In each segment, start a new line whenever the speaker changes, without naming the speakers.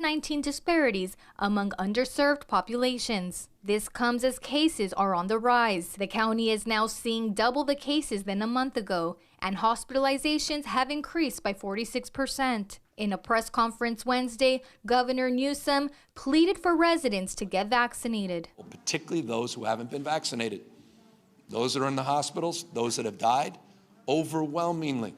COVID-19 disparities among underserved populations. This comes as cases are on the rise. The county is now seeing double the cases than a month ago, and hospitalizations have increased by 46%. In a press conference Wednesday, Governor Newsom pleaded for residents to get vaccinated.
Particularly those who haven't been vaccinated. Those that are in the hospitals, those that have died, overwhelmingly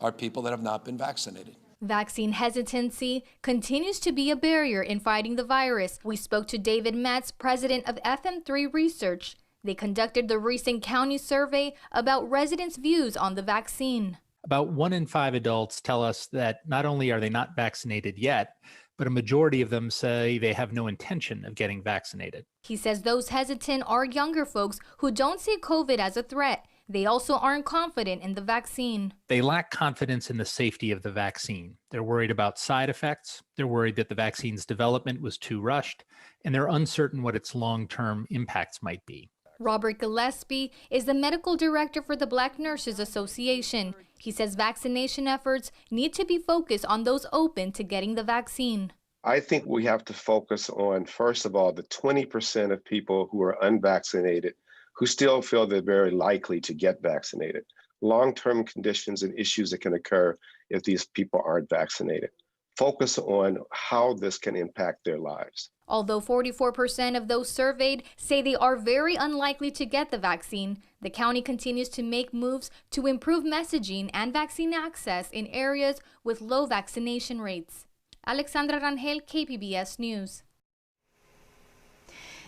are people that have not been vaccinated.
Vaccine hesitancy continues to be a barrier in fighting the virus. We spoke to David Metz, president of FM3 Research. They conducted the recent county survey about residents' views on the vaccine.
About 1 in 5 adults tell us that not only are they not vaccinated yet, but a majority of them say they have no intention of getting vaccinated.
He says those hesitant are younger folks who don't see COVID as a threat. They also aren't confident in the vaccine.
They lack confidence in the safety of the vaccine. They're worried about side effects. They're worried that the vaccine's development was too rushed, and they're uncertain what its long-term impacts might be.
Robert Gillespie is the medical director for the Black Nurses Association. He says vaccination efforts need to be focused on those open to getting the vaccine.
I think we have to focus on, first of all, the 20% of people who are unvaccinated who still feel they're very likely to get vaccinated. Long-term conditions and issues that can occur if these people aren't vaccinated. Focus on how this can impact their lives.
Although 44% of those surveyed say they are very unlikely to get the vaccine, the county continues to make moves to improve messaging and vaccine access in areas with low vaccination rates. Alexandra Rangel, KPBS News.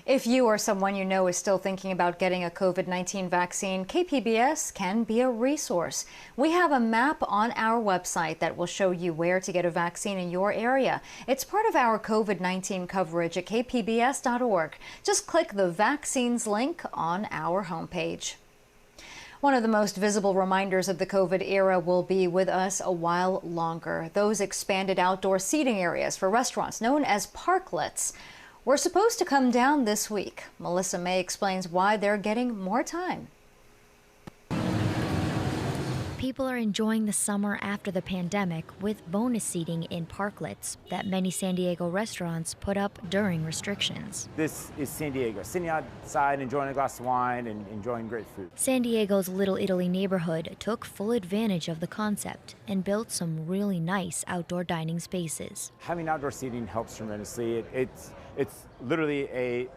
If you or someone you know is still thinking about getting a COVID-19 vaccine, KPBS can be a resource. We have a map on our website that will show you where to get a vaccine in your area. It's part of our COVID-19 coverage at kpbs.org. Just click the vaccines link on our homepage. One of the most visible reminders of the COVID era will be with us a while longer. Those expanded outdoor seating areas for restaurants known as parklets were supposed to come down this week. Melissa May explains why they're getting more time.
People are enjoying the summer after the pandemic with bonus seating in parklets that many San Diego restaurants put up during restrictions.
This is San Diego, sitting outside, enjoying a glass of wine and enjoying great food.
San Diego's Little Italy neighborhood took full advantage of the concept and built some really nice outdoor dining spaces.
Having outdoor seating helps tremendously. It's literally a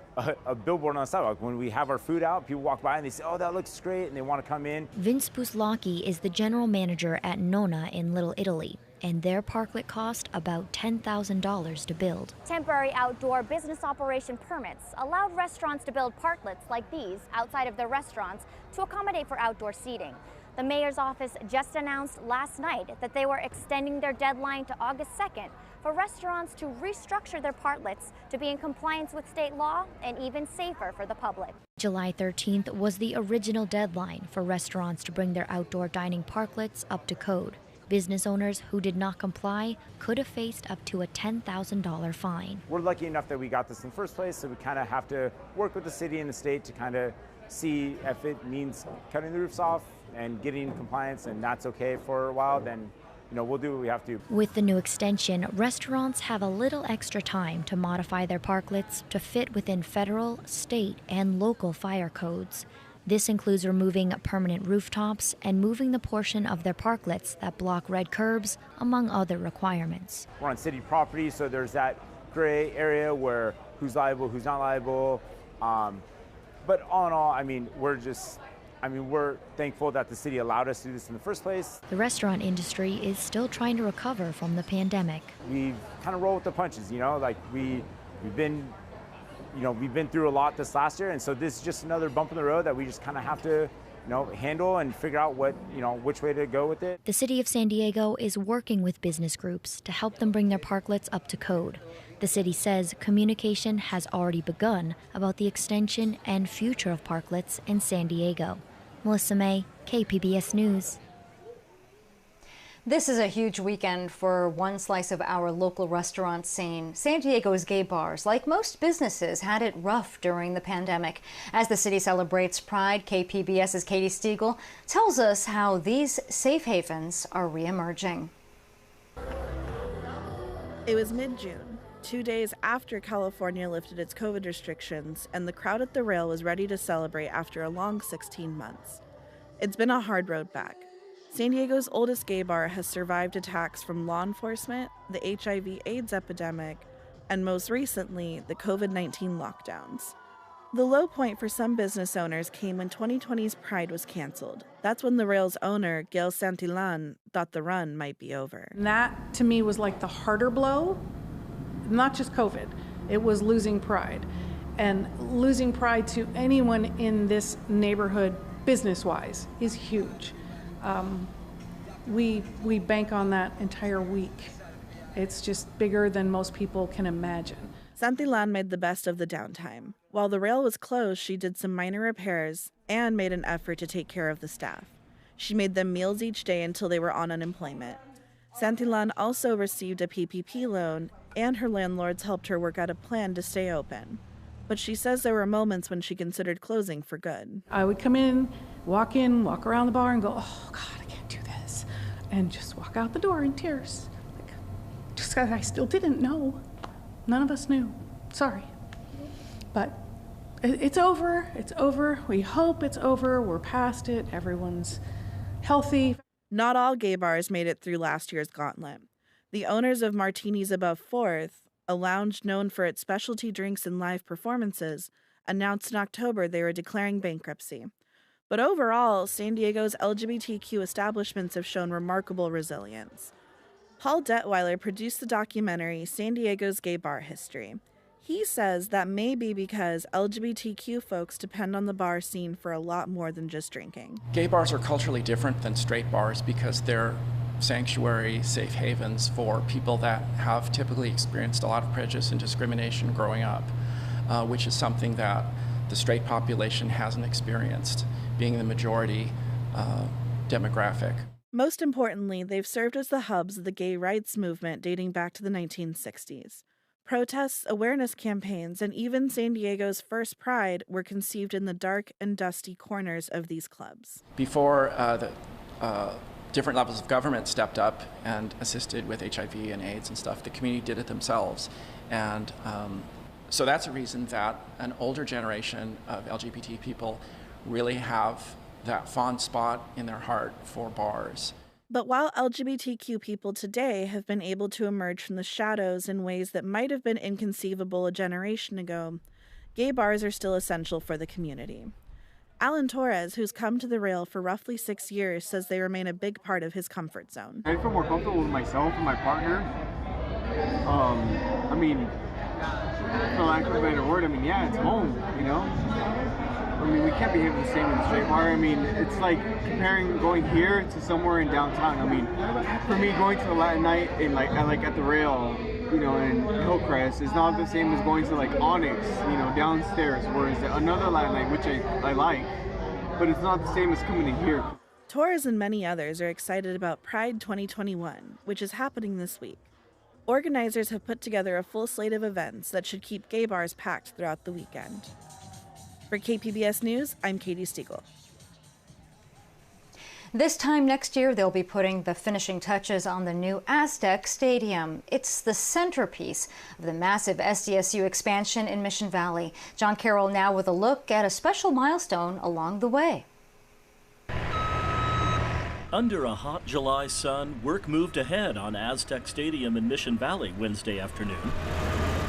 billboard on the sidewalk. When we have our food out, people walk by and they say, oh, that looks great, and they want to come in.
Vince Puslaki is the general manager at Nona in Little Italy, and their parklet cost about $10,000 to build.
Temporary outdoor business operation permits allowed restaurants to build parklets like these outside of their restaurants to accommodate for outdoor seating. The mayor's office just announced last night that they were extending their deadline to August 2nd for restaurants to restructure their parklets to be in compliance with state law and even safer for the public.
July 13th was the original deadline for restaurants to bring their outdoor dining parklets up to code. Business owners who did not comply could have faced up to a $10,000 fine.
We're lucky enough that we got this in the first place, so we kind of have to work with the city and the state to kind of see if it means cutting the roofs off and getting in compliance, and that's okay for a while, then we'll do what we have to.
With the new extension, restaurants have a little extra time to modify their parklets to fit within federal, state, and local fire codes. This includes removing permanent rooftops and moving the portion of their parklets that block red curbs, among other requirements.
We're on city property, so there's that gray area where who's liable, who's not liable. But all in all, we're thankful that the city allowed us to do this in the first place.
The restaurant industry is still trying to recover from the pandemic.
We've kind of rolled with the punches, like we've been through a lot this last year, and so this is just another bump in the road that we just kind of have to handle and figure out which way to go with it.
The city of San Diego is working with business groups to help them bring their parklets up to code. The city says communication has already begun about the extension and future of parklets in San Diego. Melissa May, KPBS News.
This is a huge weekend for one slice of our local restaurant scene. San Diego's gay bars, like most businesses, had it rough during the pandemic. As the city celebrates Pride, KPBS's Katie Stiegel tells us how these safe havens are reemerging.
It was mid-June. 2 days after California lifted its COVID restrictions, and the crowd at the rail was ready to celebrate after a long 16 months. It's been a hard road back. San Diego's oldest gay bar has survived attacks from law enforcement, the HIV/AIDS epidemic, and most recently, the COVID-19 lockdowns. The low point for some business owners came when 2020's Pride was canceled. That's when the rail's owner, Gail Santillan, thought the run might be over.
And that, to me, was like the harder blow. Not just COVID, it was losing Pride. And losing Pride to anyone in this neighborhood, business-wise, is huge. We bank on that entire week. It's just bigger than most people can imagine.
Santillan made the best of the downtime. While the rail was closed, she did some minor repairs and made an effort to take care of the staff. She made them meals each day until they were on unemployment. Santillan also received a PPP loan, and her landlords helped her work out a plan to stay open. But she says there were moments when she considered closing for good.
I would come in, walk around the bar and go, oh God, I can't do this. And just walk out the door in tears. Just because I still didn't know. None of us knew. Sorry. But it's over. It's over. We hope it's over. We're past it. Everyone's healthy.
Not all gay bars made it through last year's gauntlet. The owners of Martinis Above 4th, a lounge known for its specialty drinks and live performances, announced in October they were declaring bankruptcy. But overall, San Diego's LGBTQ establishments have shown remarkable resilience. Paul Detweiler produced the documentary San Diego's Gay Bar History. He says that may be because LGBTQ folks depend on the bar scene for a lot more than just drinking.
Gay bars are culturally different than straight bars because they're sanctuary, safe havens for people that have typically experienced a lot of prejudice and discrimination growing up, which is something that the straight population hasn't experienced, being the majority demographic.
Most importantly, they've served as the hubs of the gay rights movement dating back to the 1960s. Protests, awareness campaigns, and even San Diego's first Pride were conceived in the dark and dusty corners of these clubs.
Before the different levels of government stepped up and assisted with HIV and AIDS and stuff, the community did it themselves. And so that's a reason that an older generation of LGBT people really have that fond spot in their heart for bars.
But while LGBTQ people today have been able to emerge from the shadows in ways that might have been inconceivable a generation ago, gay bars are still essential for the community. Alan Torres, who's come to the rail for roughly 6 years, says they remain a big part of his comfort zone.
I feel more comfortable with myself and my partner. I mean, for lack of a better word, yeah, it's home, you know? We can't behave the same in the straight bar. It's like comparing going here to somewhere in downtown. For me, going to a Latin night in at the rail, in Hillcrest is not the same as going to Onyx, downstairs, whereas another Latin night, which I like, but it's not the same as coming to here.
Torres and many others are excited about Pride 2021, which is happening this week. Organizers have put together a full slate of events that should keep gay bars packed throughout the weekend. For KPBS News, I'm Katie Stiegel.
This time next year, they'll be putting the finishing touches on the new Aztec Stadium. It's the centerpiece of the massive SDSU expansion in Mission Valley. John Carroll now with a look at a special milestone along the way.
Under a hot July sun, work moved ahead on Aztec Stadium in Mission Valley Wednesday afternoon,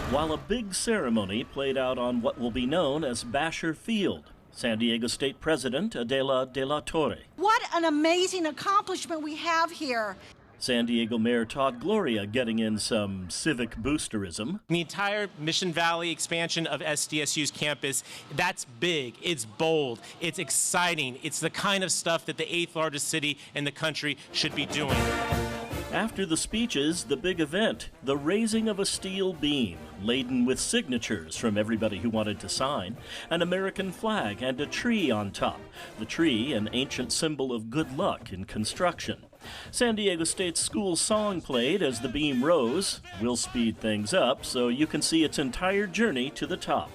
while a big ceremony played out on what will be known as Basher Field. San Diego State President Adela de la Torre.
What an amazing accomplishment we have here.
San Diego Mayor Todd Gloria getting in some civic boosterism.
The entire Mission Valley expansion of SDSU's campus, that's big, it's bold, it's exciting. It's the kind of stuff that the 8th largest city in the country should be doing.
After the speeches, the big event, the raising of a steel beam, laden with signatures from everybody who wanted to sign, an American flag and a tree on top. The tree, an ancient symbol of good luck in construction. San Diego State's school song played as the beam rose. We'll speed things up so you can see its entire journey to the top.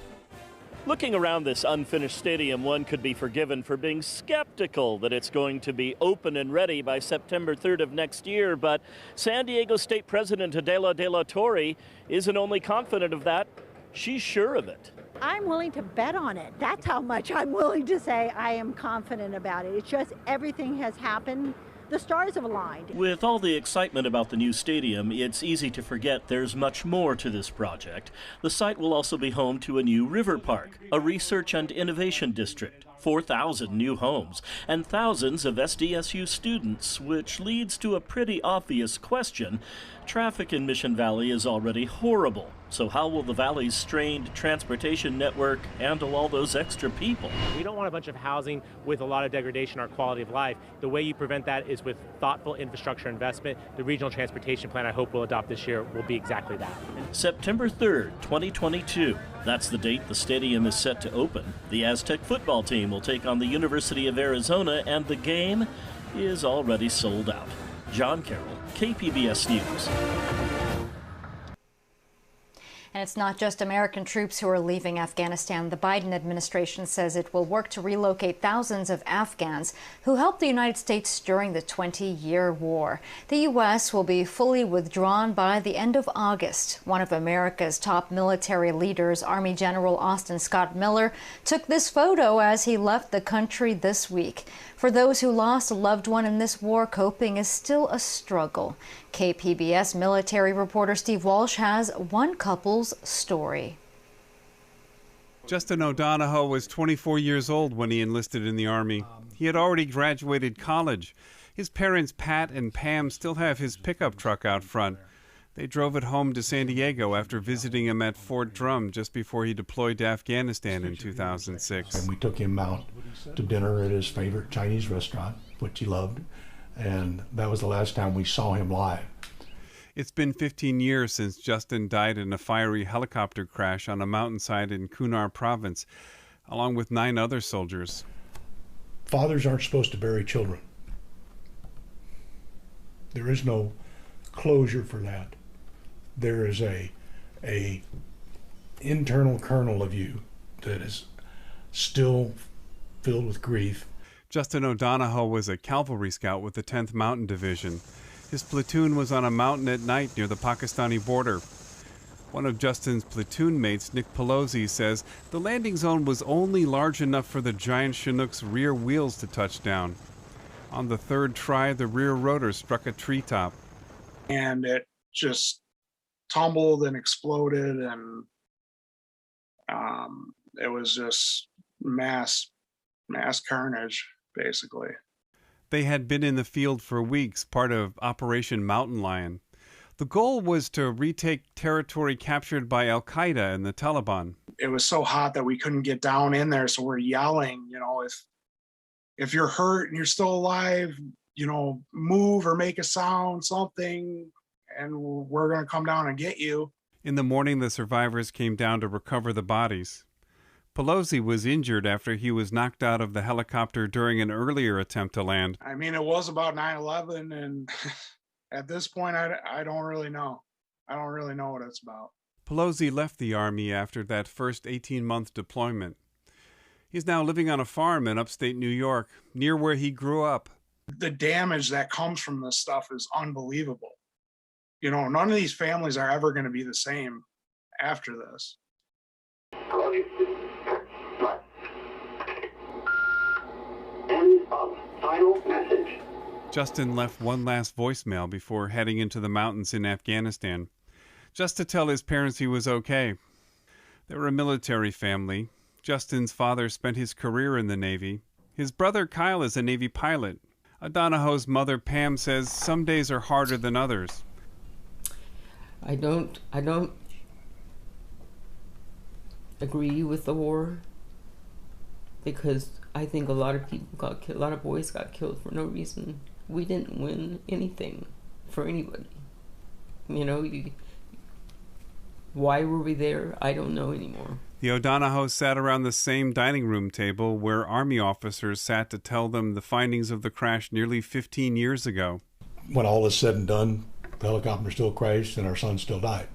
Looking around this unfinished stadium, one could be forgiven for being skeptical that it's going to be open and ready by September 3rd of next year, but San Diego State President Adela de la Torre isn't only confident of that, she's sure of it.
I'm willing to bet on it. That's how much I'm willing to say I am confident about it. It's just everything has happened. The stars have aligned.
With all the excitement about the new stadium, it's easy to forget there's much more to this project. The site will also be home to a new river park, a research and innovation district, 4,000 new homes, and thousands of SDSU students, which leads to a pretty obvious question. Traffic in Mission Valley is already horrible, so how will the valley's strained transportation network handle all those extra people?
We don't want a bunch of housing with a lot of degradation in our quality of life. The way you prevent that is with thoughtful infrastructure investment. The regional transportation plan I hope we'll adopt this year will be exactly that.
September 3rd, 2022. That's the date the stadium is set to open. The Aztec football team will take on the University of Arizona, and the game is already sold out. John Carroll, KPBS News.
And it's not just American troops who are leaving Afghanistan. The Biden administration says it will work to relocate thousands of Afghans who helped the United States during the 20-year war. The U.S. will be fully withdrawn by the end of August. One of America's top military leaders, Army General Austin Scott Miller, took this photo as he left the country this week. For those who lost a loved one in this war, coping is still a struggle. KPBS military reporter Steve Walsh has one couple's story.
Justin O'Donohoe was 24 years old when he enlisted in the Army. He had already graduated college. His parents, Pat and Pam, still have his pickup truck out front. They drove it home to San Diego after visiting him at Fort Drum just before he deployed to Afghanistan in 2006.
And we took him out to dinner at his favorite Chinese restaurant, which he loved, and that was the last time we saw him live.
It's been 15 years since Justin died in a fiery helicopter crash on a mountainside in Kunar province, along with 9 other soldiers.
Fathers aren't supposed to bury children. There is no closure for that. There is a internal kernel of you that is still filled with grief.
Justin O'Donohoe was a cavalry scout with the 10th Mountain Division. His platoon was on a mountain at night near the Pakistani border. One of Justin's platoon mates, Nick Pelosi, says the landing zone was only large enough for the giant Chinook's rear wheels to touch down. On the 3rd try, the rear rotor struck a treetop.
And it just tumbled and exploded, and it was just mass carnage, basically.
They had been in the field for weeks, part of Operation Mountain Lion. The goal was to retake territory captured by Al-Qaeda and the Taliban.
It was so hot that we couldn't get down in there, so we're yelling, if you're hurt and you're still alive, move or make a sound, something, and we're going to come down and get you.
In the morning, the survivors came down to recover the bodies. Pelosi was injured after he was knocked out of the helicopter during an earlier attempt to land.
I mean, it was about 9/11, and at this point, I don't really know. I don't really know what it's about.
Pelosi left the Army after that first 18-month deployment. He's now living on a farm in upstate New York, near where he grew up.
The damage that comes from this stuff is unbelievable. None of these families are ever going to be the same after this.
End of final message.
Justin left one last voicemail before heading into the mountains in Afghanistan, just to tell his parents he was okay. They were a military family. Justin's father spent his career in the Navy. His brother Kyle is a Navy pilot. O'Donohoe's mother Pam says some days are harder than others.
I don't agree with the war, because I think a lot of people got killed, a lot of boys got killed for no reason. We didn't win anything for anybody. Why were we there? I don't know anymore.
The O'Donohoes sat around the same dining room table where Army officers sat to tell them the findings of the crash nearly 15 years ago.
When all is said and done, the helicopter still crashed and our son still died.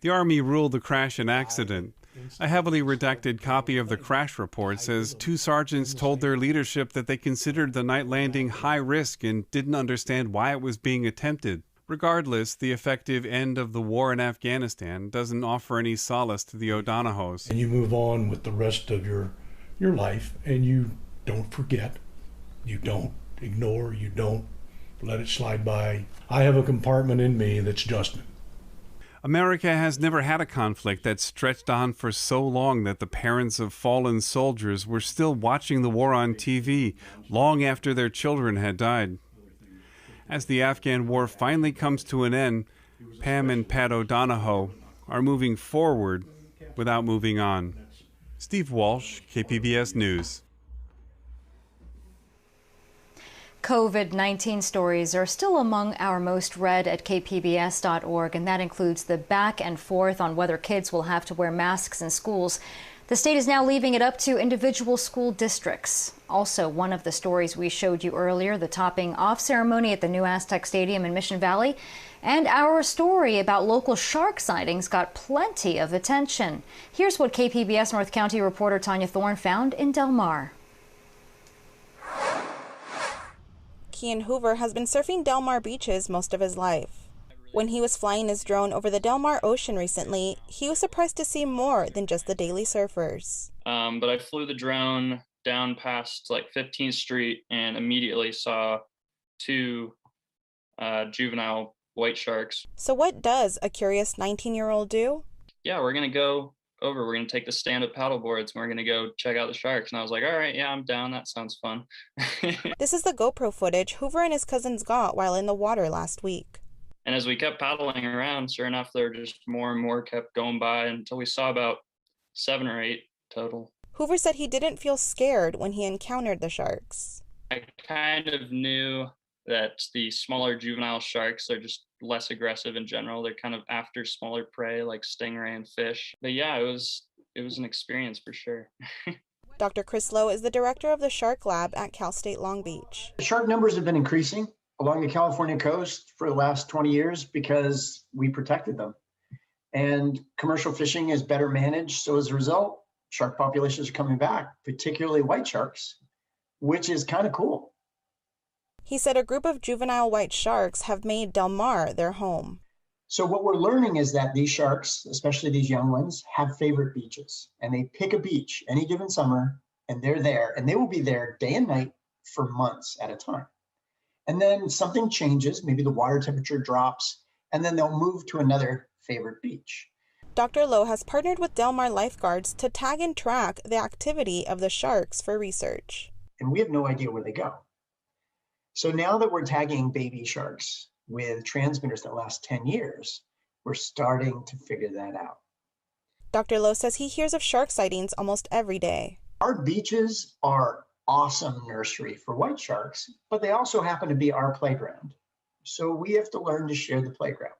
The Army ruled the crash an accident. A heavily redacted copy of the crash report says 2 sergeants told their leadership that they considered the night landing high risk and didn't understand why it was being attempted. Regardless, the effective end of the war in Afghanistan doesn't offer any solace to the O'Donohoes.
And you move on with the rest of your life, and you don't forget, you don't ignore, you don't let it slide by. I have a compartment in me that's Justin.
America has never had a conflict that stretched on for so long that the parents of fallen soldiers were still watching the war on TV long after their children had died. As the Afghan war finally comes to an end, Pam and Pat O'Donohoe are moving forward without moving on. Steve Walsh, KPBS News.
COVID-19 stories are still among our most read at kpbs.org, and that includes the back and forth on whether kids will have to wear masks in schools. The state is now leaving it up to individual school districts. Also, one of the stories we showed you earlier, the topping off ceremony at the new Aztec Stadium in Mission Valley, and our story about local shark sightings got plenty of attention. Here's what KPBS North County reporter Tanya Thorne found in Del Mar.
Kean Hoover has been surfing Del Mar beaches most of his life. When he was flying his drone over the Del Mar Ocean recently, he was surprised to see more than just the daily surfers.
But I flew the drone down past like 15th Street and immediately saw 2 juvenile white sharks.
So what does a curious 19-year-old do?
Yeah, we're going to go over. We're going to take the stand-up paddle boards and we're going to go check out the sharks. And I was like, all right, yeah, I'm down. That sounds fun.
This is the GoPro footage Hoover and his cousins got while in the water last week.
And as we kept paddling around, sure enough, there just more and more kept going by until we saw about 7 or 8 total.
Hoover said he didn't feel scared when he encountered the sharks.
I kind of knew that the smaller juvenile sharks are just less aggressive in general. They're kind of after smaller prey like stingray and fish. But yeah, it was an experience for sure.
Dr. Chris Lowe is the director of the Shark Lab at Cal State Long Beach.
The shark numbers have been increasing along the California coast for the last 20 years because we protected them. And commercial fishing is better managed. So as a result, shark populations are coming back, particularly white sharks, which is kind of cool.
He said a group of juvenile white sharks have made Del Mar their home.
So what we're learning is that these sharks, especially these young ones, have favorite beaches. And they pick a beach any given summer, and they're there. And they will be there day and night for months at a time. And then something changes, maybe the water temperature drops, and then they'll move to another favorite beach.
Dr. Lowe has partnered with Del Mar lifeguards to tag and track the activity of the sharks for research.
And we have no idea where they go. So now that we're tagging baby sharks with transmitters that last 10 years, we're starting to figure that out.
Dr. Lowe says he hears of shark sightings almost every day.
Our beaches are awesome nursery for white sharks, but they also happen to be our playground. So we have to learn to share the playground.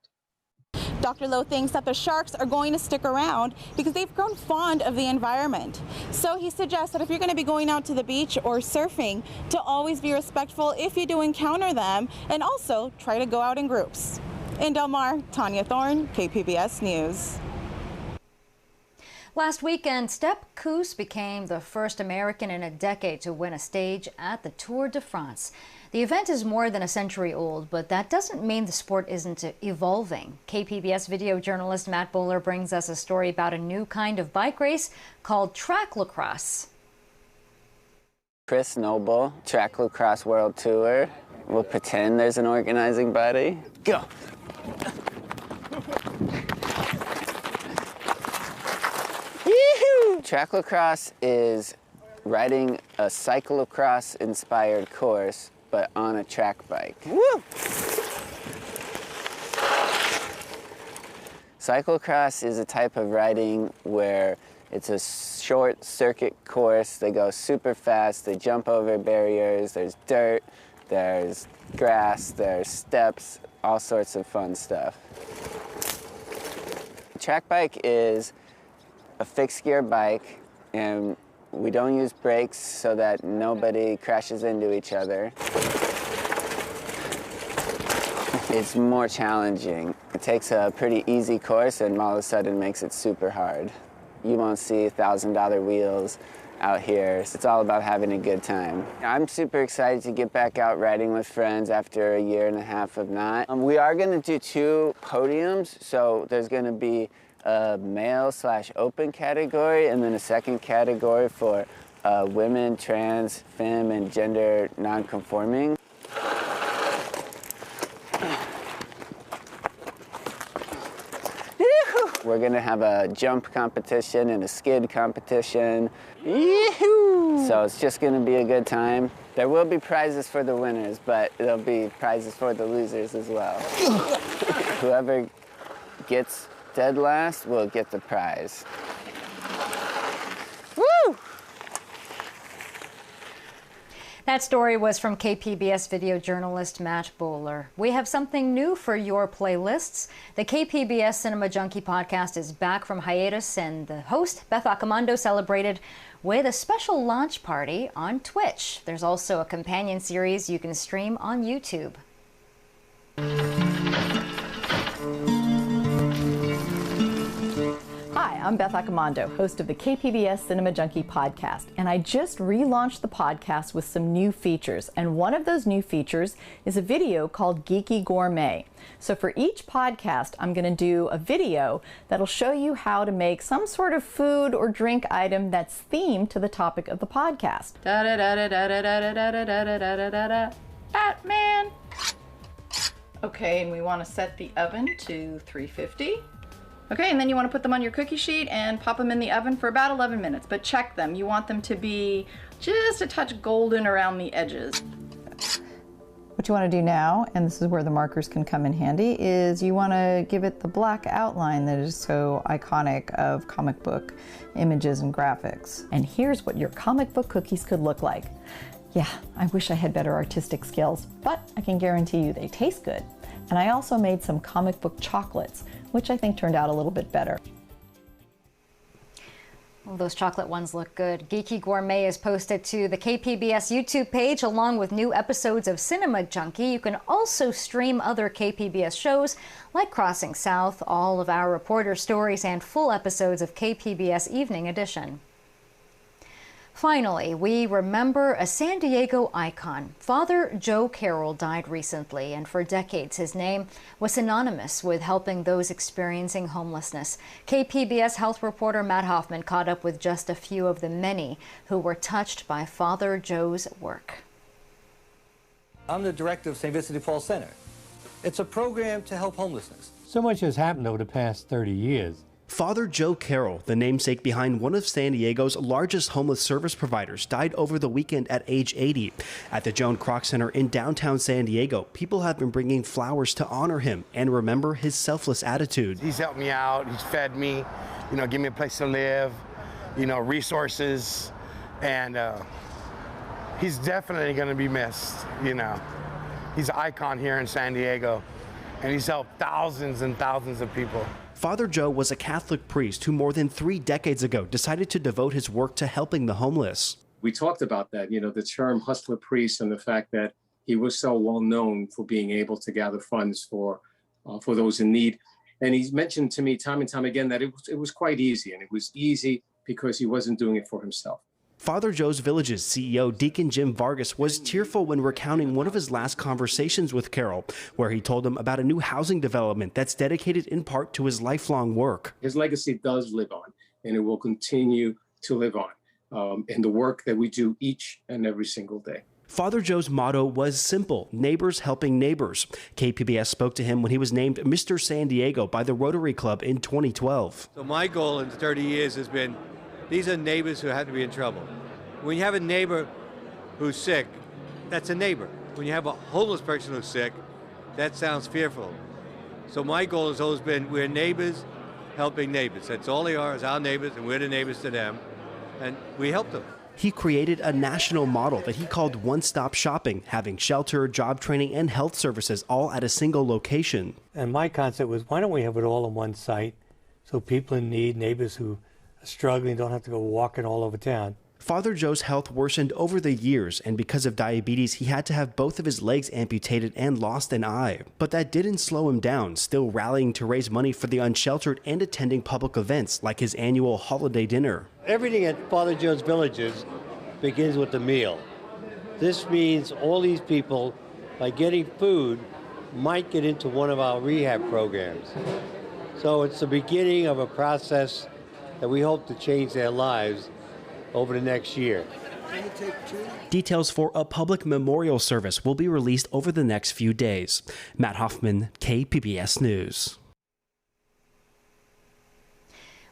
Dr. Lowe thinks that the sharks are going to stick around because they've grown fond of the environment. So he suggests that if you're going to be going out to the beach or surfing, to always be respectful if you do encounter them, and also try to go out in groups. In Del Mar, Tanya Thorne, KPBS News.
Last weekend, Stepp Kuss became the first American in a decade to win a stage at the Tour de France. The event is more than a century old, but that doesn't mean the sport isn't evolving. KPBS video journalist Matt Bowler brings us a story about a new kind of bike race called track lacrosse.
Chris Noble, Track Lacrosse World Tour. We'll pretend there's an organizing body. Go! Yee-hoo! Track lacrosse is riding a cyclocross-inspired course, but on a track bike. Woo! Cyclocross is a type of riding where it's a short circuit course. They go super fast, they jump over barriers, there's dirt, there's grass, there's steps, all sorts of fun stuff. Track bike is a fixed gear bike, and we don't use brakes so that nobody crashes into each other. It's more challenging. It takes a pretty easy course and all of a sudden makes it super hard. You won't see $1,000 wheels out here. It's all about having a good time. I'm super excited to get back out riding with friends after a year and a half of not. We are going to do 2 podiums, so there's going to be a male/open category and then a second category for women, trans, femme, and gender non-conforming. We're gonna have a jump competition and a skid competition. Yee-hoo! So it's just gonna be a good time. There will be prizes for the winners, but there'll be prizes for the losers as well. Whoever gets dead last will get the prize. Woo!
That story was from KPBS video journalist Matt Bowler. We have something new for your playlists. The KPBS Cinema Junkie podcast is back from hiatus, and the host, Beth Accomando, celebrated with a special launch party on Twitch. There's also a companion series you can stream on YouTube.
Hi, I'm Beth Accomando, host of the KPBS Cinema Junkie podcast, and I just relaunched the podcast with some new features, and one of those new features is a video called Geeky Gourmet. So for each podcast, I'm going to do a video that'll show you how to make some sort of food or drink item that's themed to the topic of the podcast. Batman! Okay, and we want to set the oven to 350. Okay, and then you want to put them on your cookie sheet and pop them in the oven for about 11 minutes, but check them. You want them to be just a touch golden around the edges. What you want to do now, and this is where the markers can come in handy, is you want to give it the black outline that is so iconic of comic book images and graphics. And here's what your comic book cookies could look like. Yeah, I wish I had better artistic skills, but I can guarantee you they taste good. And I also made some comic book chocolates, which I think turned out a little bit better.
Well, those chocolate ones look good. Geeky Gourmet is posted to the KPBS YouTube page along with new episodes of Cinema Junkie. You can also stream other KPBS shows like Crossing South, all of our reporter stories, and full episodes of KPBS Evening Edition. Finally, we remember a San Diego icon. Father Joe Carroll died recently, and for decades his name was synonymous with helping those experiencing homelessness. KPBS health reporter Matt Hoffman caught up with just a few of the many who were touched by Father Joe's work.
I'm the director of St. Vincent de Paul Center. It's a program to help homelessness.
So much has happened over the past 30 years.
Father Joe Carroll, the namesake behind one of San Diego's largest homeless service providers, died over the weekend at age 80. At the Joan Kroc Center in downtown San Diego, people have been bringing flowers to honor him and remember his selfless attitude.
He's helped me out, he's fed me, give me a place to live, resources, and he's definitely going to be missed, He's an icon here in San Diego, and he's helped thousands and thousands of people.
Father Joe was a Catholic priest who more than 3 decades ago decided to devote his work to helping the homeless.
We talked about that, the term hustler priest and the fact that he was so well known for being able to gather funds for those in need. And he's mentioned to me time and time again that it was quite easy, and it was easy because he wasn't doing it for himself.
Father Joe's Village's CEO, Deacon Jim Vargas, was tearful when recounting one of his last conversations with Carroll, where he told him about a new housing development that's dedicated in part to his lifelong work.
His legacy does live on, and it will continue to live on in the work that we do each and every single day.
Father Joe's motto was simple: neighbors helping neighbors. KPBS spoke to him when he was named Mr. San Diego by the Rotary Club in 2012.
So my goal in 30 years has been, these are neighbors who have to be in trouble. When you have a neighbor who's sick, that's a neighbor. When you have a homeless person who's sick, that sounds fearful. So my goal has always been, we're neighbors helping neighbors. That's all they are, is our neighbors, and we're the neighbors to them, and we help them.
He created a national model that he called one-stop shopping, having shelter, job training, and health services all at a single location.
And my concept was, why don't we have it all on one site, so people in need, neighbors who are struggling, don't have to go walking all over town.
Father Joe's health worsened over the years, and because of diabetes, he had to have both of his legs amputated and lost an eye. But that didn't slow him down, still rallying to raise money for the unsheltered and attending public events like his annual holiday dinner.
Everything at Father Joe's Villages begins with a meal. This means all these people, by getting food, might get into one of our rehab programs. So it's the beginning of a process that we hope to change their lives over the next year.
Details for a public memorial service will be released over the next few days. Matt Hoffman, KPBS News.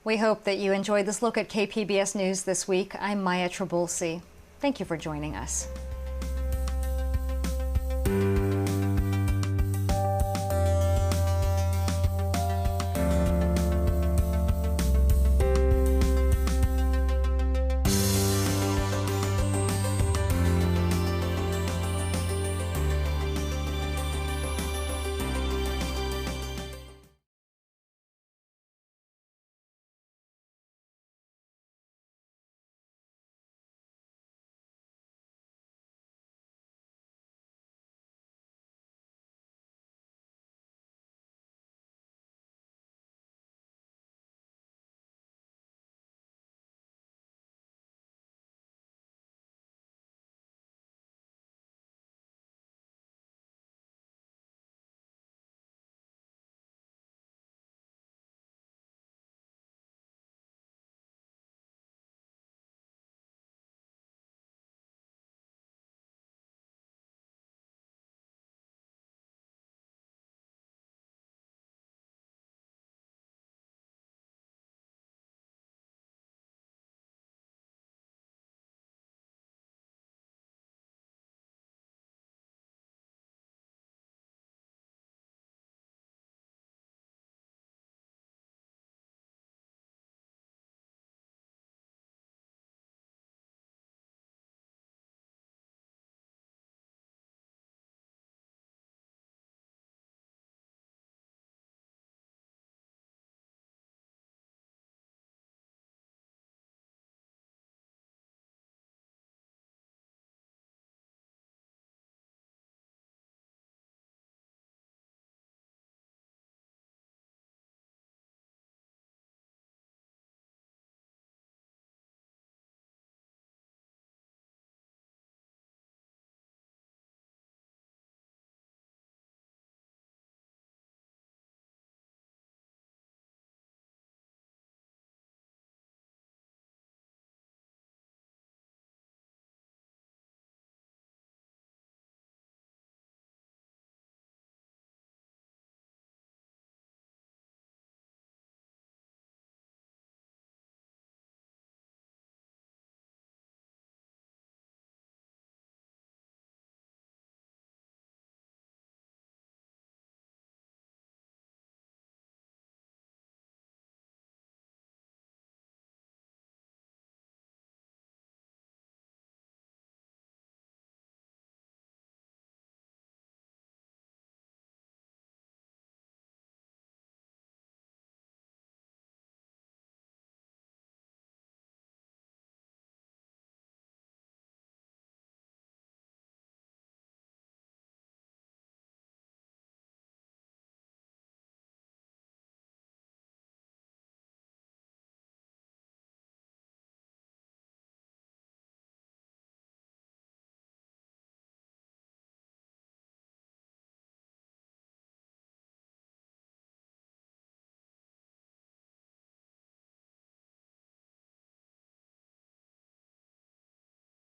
We hope that you enjoyed this look at KPBS News this week. I'm Maya Trabulsi. Thank you for joining us.